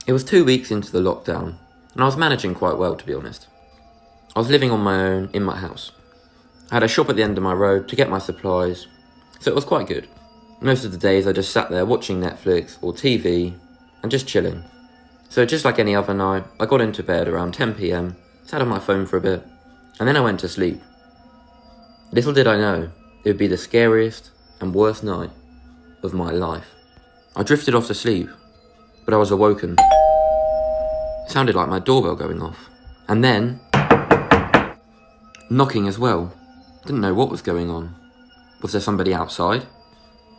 It was 2 weeks into the lockdown, and I was managing quite well, to be honest. I was living on my own in my house. I had a shop at the end of my road to get my supplies, so it was quite good. Most of the days I just sat there watching Netflix or TV and just chilling. So just like any other night, I got into bed around 10 PM, sat on my phone for a bit, and then I went to sleep. Little did I know, it would be the scariest and worst night of my life. I drifted off to sleep, but I was awoken. It sounded like my doorbell going off. And then, knocking as well. Didn't know what was going on. Was there somebody outside?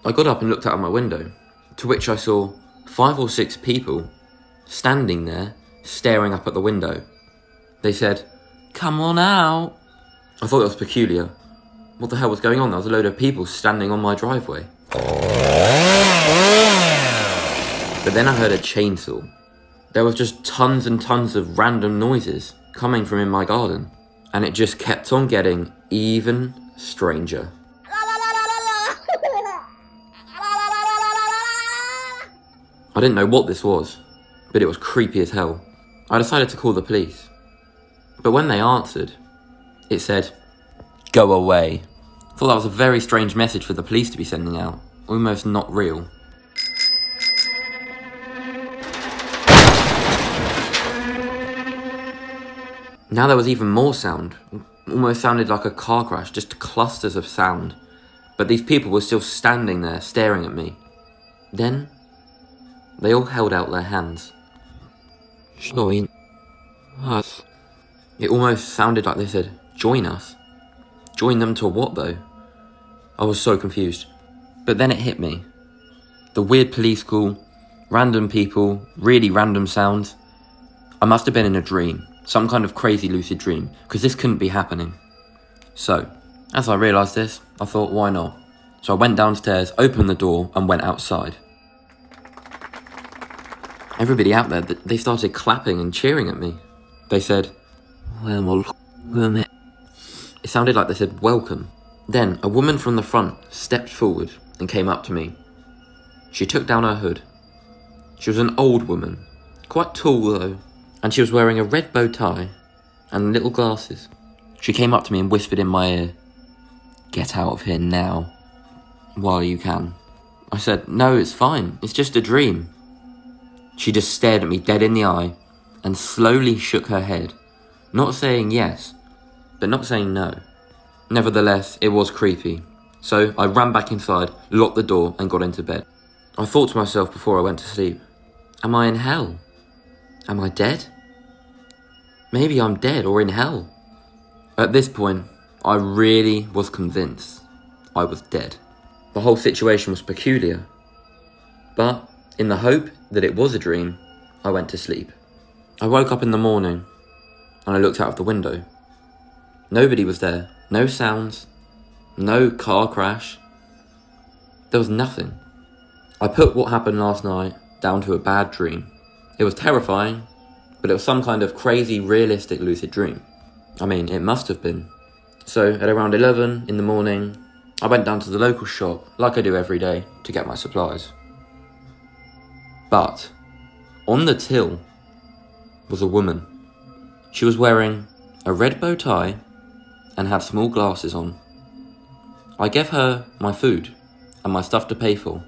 I got up and looked out of my window, to which I saw 5 or 6 people standing there, staring up at the window. They said, "Come on out." I thought it was peculiar. What the hell was going on? There was a load of people standing on my driveway. But then I heard a chainsaw. There was just tons and tons of random noises coming from in my garden. And it just kept on getting even stranger. I didn't know what this was, but it was creepy as hell. I decided to call the police. But when they answered, it said, "Go away." I thought that was a very strange message for the police to be sending out, almost not real. Now there was even more sound. Almost sounded like a car crash, just clusters of sound. But these people were still standing there, staring at me. Then, they all held out their hands. Join us. It almost sounded like they said, "Join us." Join them to what though? I was so confused. But then it hit me. The weird police call, random people, really random sounds. I must have been in a dream. Some kind of crazy lucid dream, because this couldn't be happening. So, as I realised this, I thought, why not? So I went downstairs, opened the door, and went outside. Everybody out there, they started clapping and cheering at me. They said, "Welcome." It sounded like they said, "Welcome." Then, a woman from the front stepped forward and came up to me. She took down her hood. She was an old woman, quite tall though. And she was wearing a red bow tie and little glasses. She came up to me and whispered in my ear, "Get out of here now, while you can." I said, "No, it's fine. It's just a dream." She just stared at me dead in the eye and slowly shook her head, not saying yes, but not saying no. Nevertheless, it was creepy. So I ran back inside, locked the door and got into bed. I thought to myself before I went to sleep, am I in hell? Am I dead? Maybe I'm dead or in hell. At this point, I really was convinced I was dead. The whole situation was peculiar. But in the hope that it was a dream, I went to sleep. I woke up in the morning and I looked out of the window. Nobody was there. No sounds. No car crash. There was nothing. I put what happened last night down to a bad dream. It was terrifying, but it was some kind of crazy, realistic lucid dream. I mean, it must have been. So, at around 11 in the morning, I went down to the local shop, like I do every day, to get my supplies. But, on the till, was a woman. She was wearing a red bow tie and had small glasses on. I gave her my food and my stuff to pay for.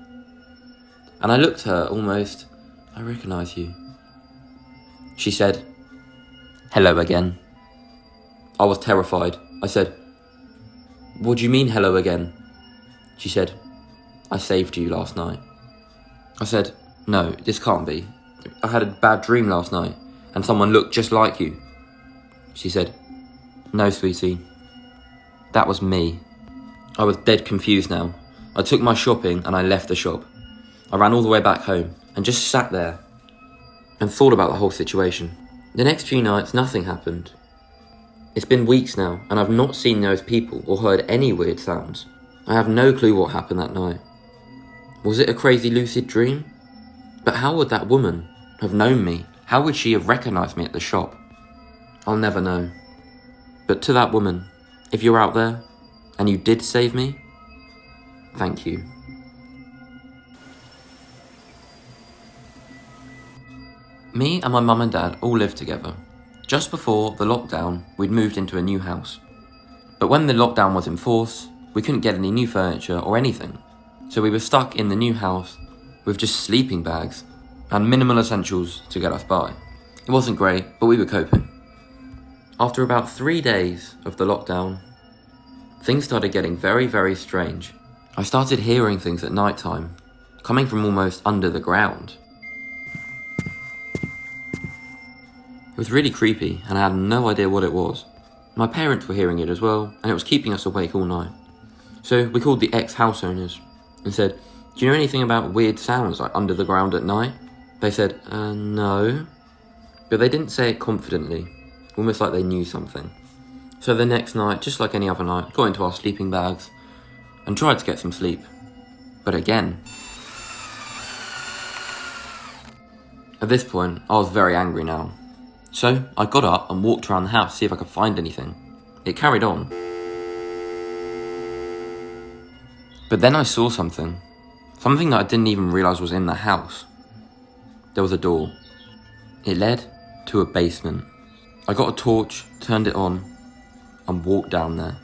And I looked at her almost, "I recognise you." She said, "Hello again." I was terrified. I said, "What do you mean hello again?" She said, "I saved you last night." I said, "No, this can't be. I had a bad dream last night and someone looked just like you." She said, "No, sweetie, that was me." I was dead confused now. I took my shopping and I left the shop. I ran all the way back home and just sat there and thought about the whole situation. The next few nights, nothing happened. It's been weeks now and I've not seen those people or heard any weird sounds. I have no clue what happened that night. Was it a crazy lucid dream? But how would that woman have known me? How would she have recognised me at the shop? I'll never know. But to that woman, if you're out there and you did save me, thank you. Me and my mum and dad all lived together. Just before the lockdown, we'd moved into a new house. But when the lockdown was in force, we couldn't get any new furniture or anything. So we were stuck in the new house with just sleeping bags and minimal essentials to get us by. It wasn't great, but we were coping. After about 3 days of the lockdown, things started getting very, very strange. I started hearing things at night time, coming from almost under the ground. It was really creepy, and I had no idea what it was. My parents were hearing it as well, and it was keeping us awake all night. So we called the ex-house owners and said, "Do you know anything about weird sounds like under the ground at night?" They said, no. But they didn't say it confidently, almost like they knew something. So the next night, just like any other night, got into our sleeping bags and tried to get some sleep. But again. At this point, I was very angry now. So I got up and walked around the house to see if I could find anything. It carried on. But then I saw something. Something that I didn't even realise was in the house. There was a door. It led to a basement. I got a torch, turned it on, and walked down there.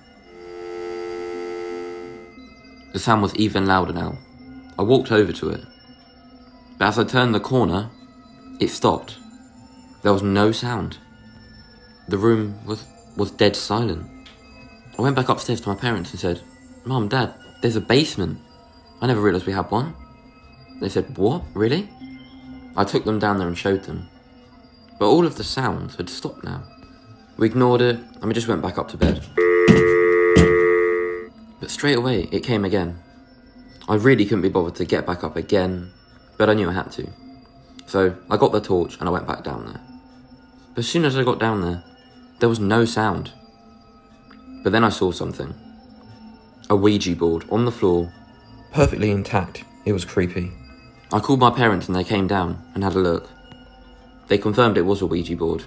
The sound was even louder now. I walked over to it. But as I turned the corner, it stopped. There was no sound. The room was dead silent. I went back upstairs to my parents and said, "Mum, Dad, there's a basement. I never realised we had one." They said, "What? Really?" I took them down there and showed them. But all of the sounds had stopped now. We ignored it and we just went back up to bed. But straight away, it came again. I really couldn't be bothered to get back up again, but I knew I had to. So I got the torch and I went back down there. But as soon as I got down there was no sound. But then I saw something. A Ouija board on the floor, perfectly intact. It was creepy. I called my parents and they came down and had a look. They confirmed it was a Ouija board,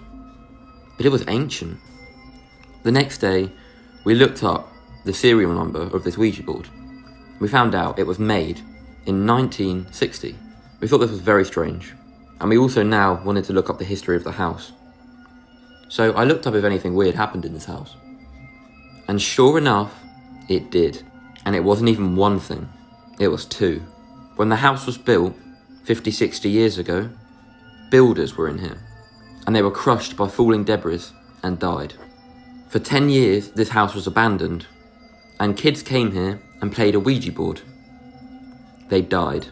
but it was ancient. The next day, we looked up the serial number of this Ouija board. We found out it was made in 1960. We thought this was very strange, and we also now wanted to look up the history of the house. So I looked up if anything weird happened in this house. And sure enough, it did. And it wasn't even one thing, it was two. When the house was built 50, 60 years ago, builders were in here, and they were crushed by falling debris and died. For 10 years, this house was abandoned, and kids came here and played a Ouija board. They died,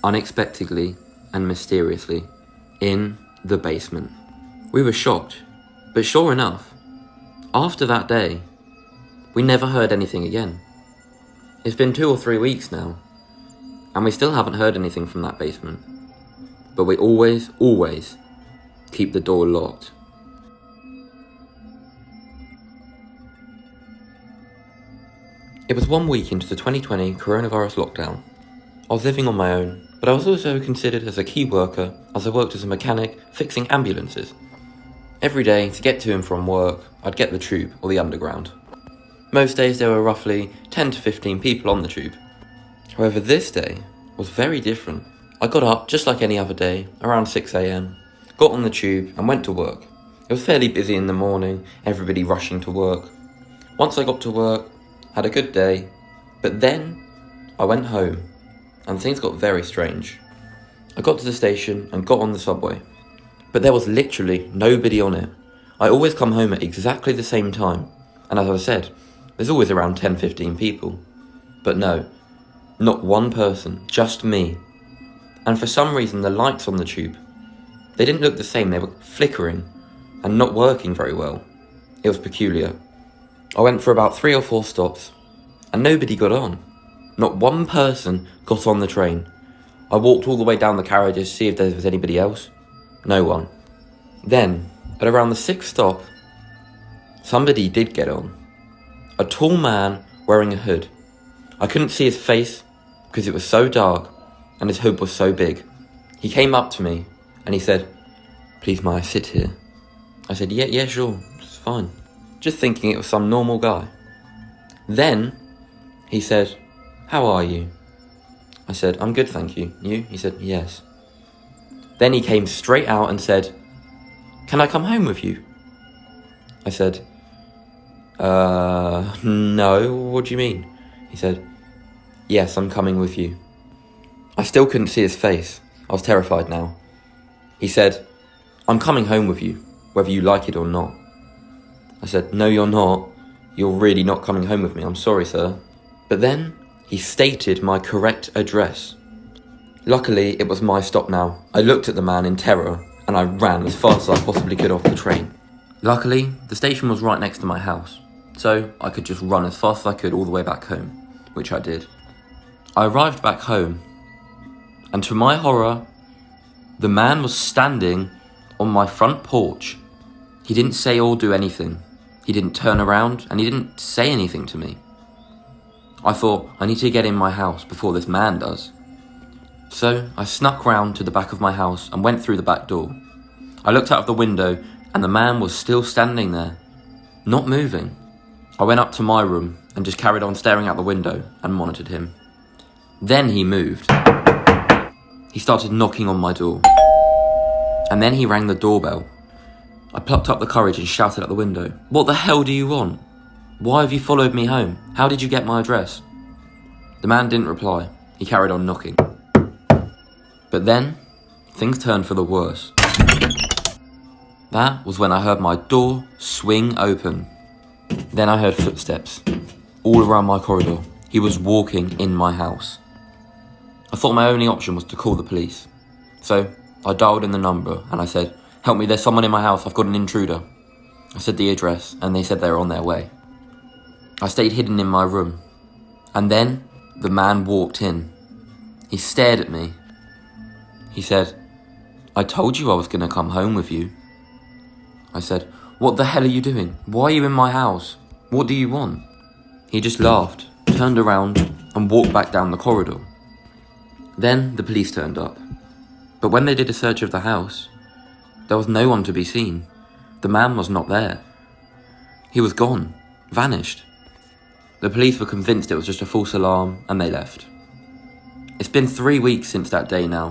unexpectedly and mysteriously, in the basement. We were shocked, but sure enough, after that day, we never heard anything again. It's been 2 or 3 weeks now, and we still haven't heard anything from that basement. But we always keep the door locked. It was 1 week into the 2020 coronavirus lockdown. I was living on my own, but I was also considered as a key worker as I worked as a mechanic fixing ambulances. Every day, to get to and from work, I'd get the tube or the underground. Most days there were roughly 10 to 15 people on the tube. However, this day was very different. I got up just like any other day, around 6 a.m, got on the tube and went to work. It was fairly busy in the morning, everybody rushing to work. Once I got to work, had a good day, but then I went home and things got very strange. I got to the station and got on the subway, but there was literally nobody on it. I always come home at exactly the same time, and as I said, there's always around 10-15 people. But no, not one person, just me. And for some reason the lights on the tube, they didn't look the same, they were flickering and not working very well. It was peculiar. I went for about 3 or 4 stops and nobody got on. Not one person got on the train. I walked all the way down the carriages to see if there was anybody else. No one. Then, at around the 6th stop, somebody did get on. A tall man wearing a hood. I couldn't see his face because it was so dark and his hood was so big. He came up to me and he said, "Please, may I sit here?" I said, yeah, sure, it's fine. Just thinking it was some normal guy. Then he said, "How are you?" I said, "I'm good, thank you. You?" He said, "Yes." Then he came straight out and said, "Can I come home with you?" I said, no, what do you mean?" He said, "Yes, I'm coming with you." I still couldn't see his face. I was terrified now. He said, "I'm coming home with you, whether you like it or not." I said, "No, you're not. You're really not coming home with me. I'm sorry, sir." But then he stated my correct address. Luckily, it was my stop now. I looked at the man in terror and I ran as fast as I possibly could off the train. Luckily, the station was right next to my house, so I could just run as fast as I could all the way back home, which I did. I arrived back home, and to my horror, the man was standing on my front porch. He didn't say or do anything. He didn't turn around, and he didn't say anything to me. I thought, I need to get in my house before this man does. So I snuck round to the back of my house and went through the back door. I looked out of the window, and the man was still standing there, not moving. I went up to my room and just carried on staring out the window and monitored him. Then he moved. He started knocking on my door. And then he rang the doorbell. I plucked up the courage and shouted at the window, "What the hell do you want? Why have you followed me home? How did you get my address?" The man didn't reply. He carried on knocking. But then, things turned for the worse. That was when I heard my door swing open. Then I heard footsteps all around my corridor. He was walking in my house. I thought my only option was to call the police. So I dialed in the number and I said, "Help me, there's someone in my house, I've got an intruder." I said the address and they said they were on their way. I stayed hidden in my room. And then the man walked in. He stared at me. He said, "I told you I was going to come home with you." I said, "What the hell are you doing? Why are you in my house? What do you want?" He just laughed, turned around and walked back down the corridor. Then the police turned up. But when they did a search of the house, there was no one to be seen. The man was not there. He was gone, vanished. The police were convinced it was just a false alarm and they left. It's been 3 weeks since that day now,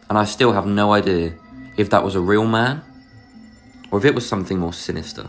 and I still have no idea if that was a real man or if it was something more sinister.